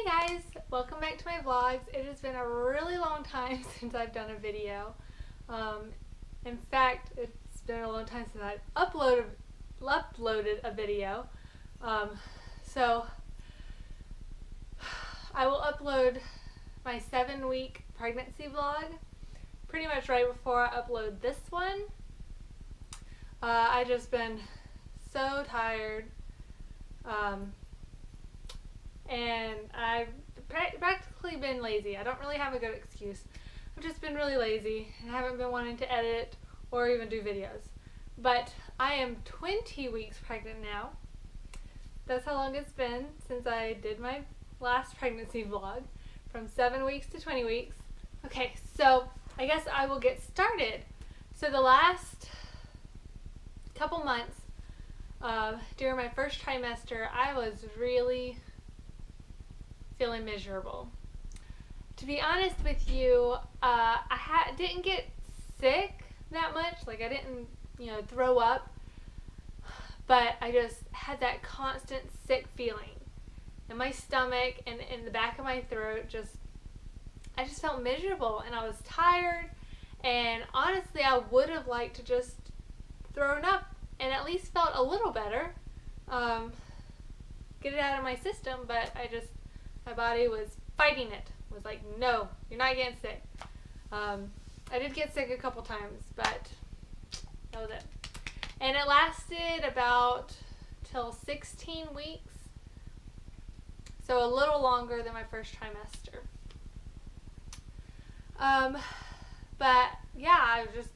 Hey guys, welcome back to my vlogs. It has been a really long time since I've done a video. In fact, it's been a long time since I've uploaded a video. So I will upload my 7-week pregnancy vlog pretty much right before I upload this one. I've just been so tired. And I've practically been lazy. I don't really have a good excuse. I've just been really lazy and haven't been wanting to edit or even do videos. But I am 20 weeks pregnant now. That's how long it's been since I did my last pregnancy vlog, from 7 weeks to 20 weeks. Okay, so I guess I will get started. So the last couple months during my first trimester, I was really feeling miserable. To be honest with you, I didn't get sick that much. Like, I didn't, throw up, but I just had that constant sick feeling in my stomach and in the back of my throat. I just felt miserable, and I was tired, and honestly I would have liked to just thrown up and at least felt a little better, get it out of my system, but my body was fighting it. It was like, no, you're not getting sick. I did get sick a couple times, but that was it. And it lasted about till 16 weeks, so a little longer than my first trimester. But yeah, I just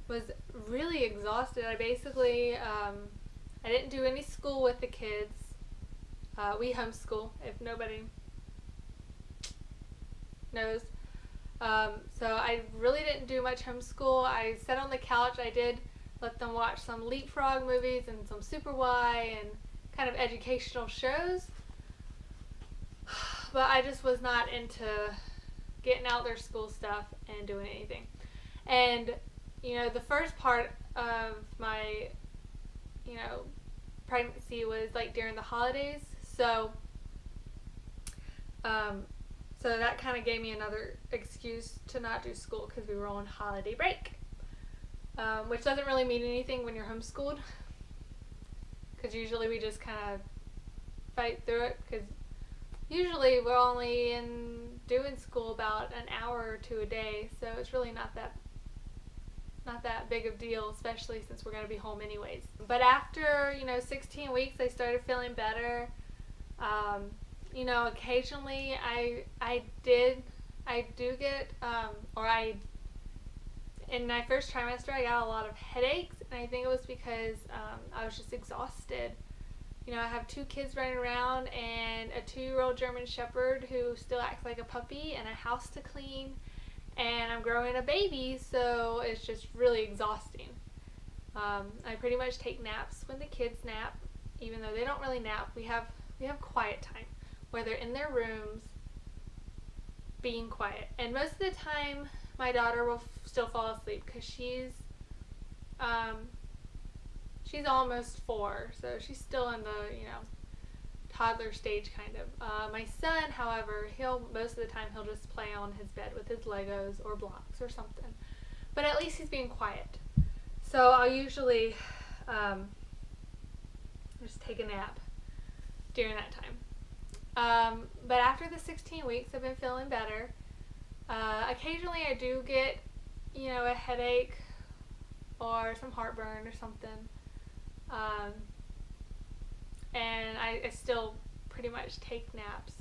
was really exhausted. I basically, I didn't do any school with the kids. We homeschool, if nobody knows. So I really didn't do much homeschool. I sat on the couch. I did let them watch some Leapfrog movies and some Super Y and kind of educational shows. But I just was not into getting out their school stuff and doing anything. And, the first part of my, pregnancy was like during the holidays. So that kind of gave me another excuse to not do school because we were on holiday break, which doesn't really mean anything when you're homeschooled, because usually we just kind of fight through it, because usually we're only doing school about an hour or two a day, so it's really not that big of a deal, especially since we're going to be home anyways. But after 16 weeks, I started feeling better. Occasionally in my first trimester, I got a lot of headaches, and I think it was because I was just exhausted. I have 2 kids running around and a 2-year-old German Shepherd who still acts like a puppy, and a house to clean, and I'm growing a baby, so it's just really exhausting. I pretty much take naps when the kids nap, even though they don't really nap. We have quiet time where they're in their rooms being quiet, and most of the time my daughter will still fall asleep because she's almost 4, so she's still in the toddler stage kind of. My son, however, most of the time he'll just play on his bed with his Legos or blocks or something, but at least he's being quiet. So I'll usually just take a nap during that time. But after the 16 weeks, I've been feeling better. Occasionally I do get, a headache or some heartburn or something. And I still pretty much take naps.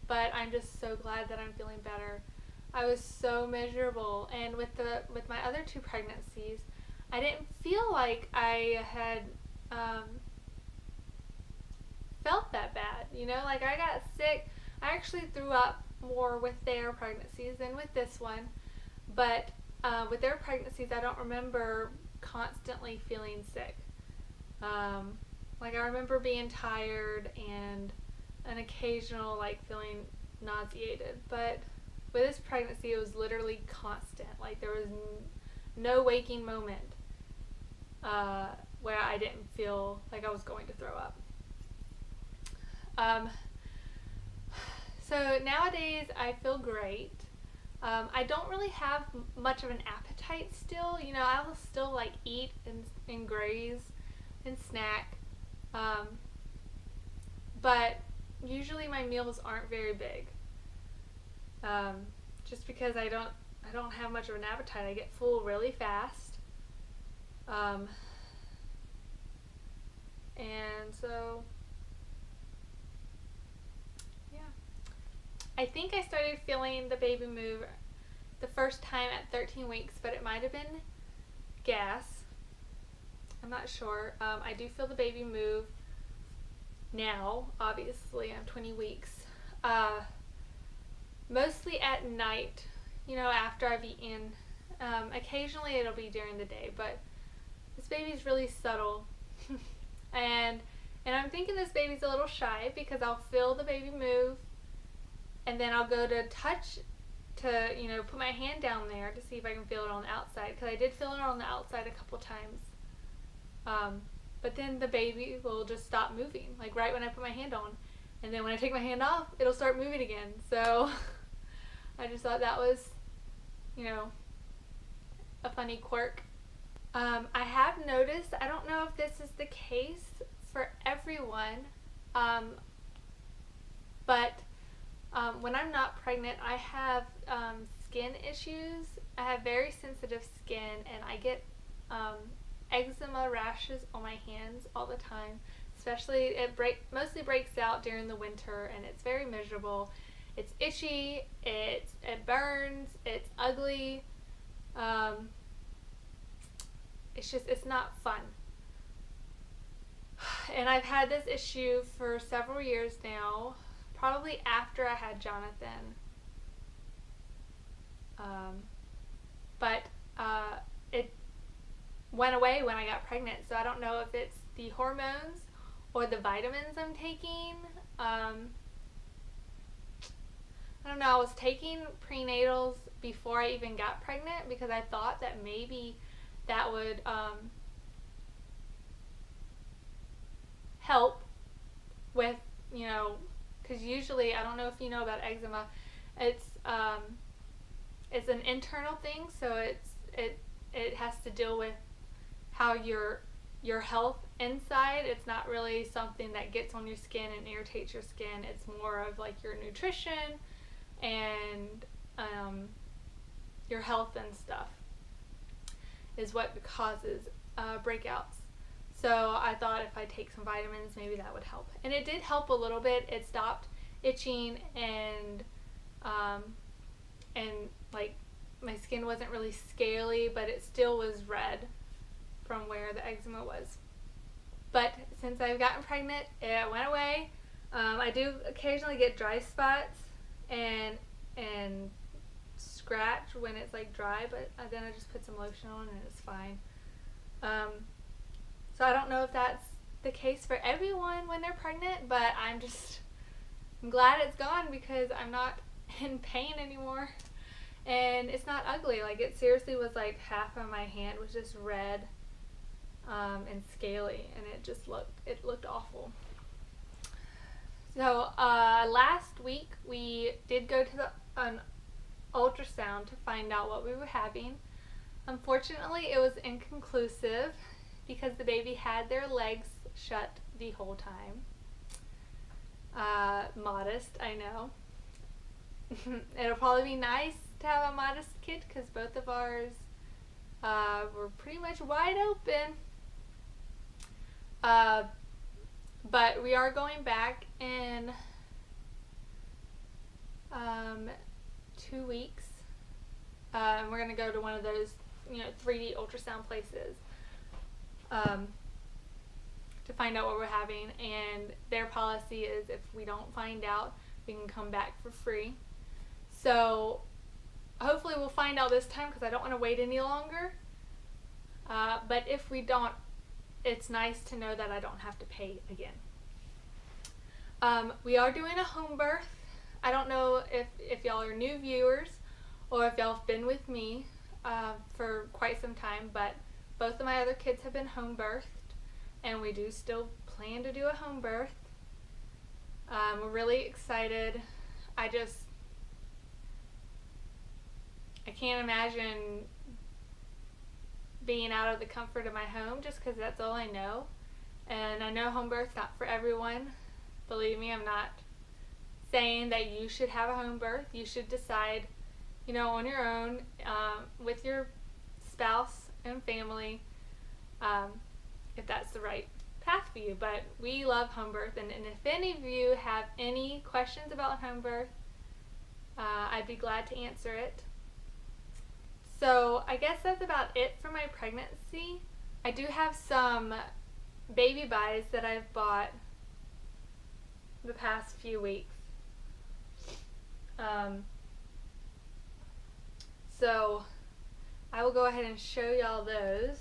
But I'm just so glad that I'm feeling better. I was so miserable, and with my other 2 pregnancies, I didn't feel like I had felt that bad. Like, I got sick. I actually threw up more with their pregnancies than with this one, but with their pregnancies, I don't remember constantly feeling sick. Like, I remember being tired and an occasional feeling nauseated, but with this pregnancy, it was literally constant. Like, there was no waking moment where I didn't feel like I was going to throw up. So nowadays I feel great. I don't really have much of an appetite still. You know, I'll still like eat and graze and snack. But usually my meals aren't very big. Just because I don't have much of an appetite. I get full really fast. And so, yeah. I think I started feeling the baby move the first time at 13 weeks, but it might have been gas. I'm not sure. I do feel the baby move now. Obviously, I'm 20 weeks. Mostly at night, you know, after I've eaten. Occasionally it'll be during the day, but this baby's really subtle. and I'm thinking this baby's a little shy because I'll feel the baby move and then I'll go to touch to, you know, put my hand down there to see if I can feel it on the outside, because I did feel it on the outside a couple times. But then the baby will just stop moving, like right when I put my hand on. And then when I take my hand off, it'll start moving again. So I just thought that was, you know, a funny quirk. I have noticed, I don't know if this is the case for everyone, but when I'm not pregnant, I have skin issues. I have very sensitive skin, and I get eczema rashes on my hands all the time. Especially, mostly breaks out during the winter, and it's very miserable. It's itchy, it burns, it's ugly. It's not fun. And I've had this issue for several years now, probably after I had Jonathan. But it went away when I got pregnant, so I don't know if it's the hormones or the vitamins I'm taking. I don't know, I was taking prenatals before I even got pregnant because I thought that maybe that would help with, you know, because usually, I don't know if you know about eczema, it's an internal thing, so it has to deal with how your health inside. It's not really something that gets on your skin and irritates your skin. It's more of like your nutrition and your health and stuff is what causes breakouts. So I thought if I take some vitamins, maybe that would help. And it did help a little bit. It stopped itching, and like my skin wasn't really scaly, but it still was red from where the eczema was. But since I've gotten pregnant, it went away. I do occasionally get dry spots and scratch when it's like dry, but then I just put some lotion on and it's fine. So I don't know if that's the case for everyone when they're pregnant, but I'm glad it's gone because I'm not in pain anymore. And it's not ugly. Like, it seriously was like half of my hand was just red and scaly, and it looked awful. So last week we did go to an ultrasound to find out what we were having. Unfortunately, it was inconclusive because the baby had their legs shut the whole time. Modest, I know. It'll probably be nice to have a modest kid because both of ours were pretty much wide open. But we are going back in 2 weeks. We're going to go to one of those, 3D ultrasound places to find out what we're having. And their policy is if we don't find out, we can come back for free. So hopefully we'll find out this time because I don't want to wait any longer. But if we don't, it's nice to know that I don't have to pay again. We are doing a home birth. I don't know if y'all are new viewers or if y'all have been with me for quite some time, but both of my other kids have been home birthed, and we do still plan to do a home birth. We're really excited. I can't imagine being out of the comfort of my home just because that's all I know. And I know home birth's not for everyone. Believe me, I'm not saying that you should have a home birth. You should decide, on your own, with your spouse and family, if that's the right path for you. But we love home birth, and if any of you have any questions about home birth, I'd be glad to answer it. So I guess that's about it for my pregnancy. I do have some baby buys that I've bought the past few weeks. So I will go ahead and show y'all those.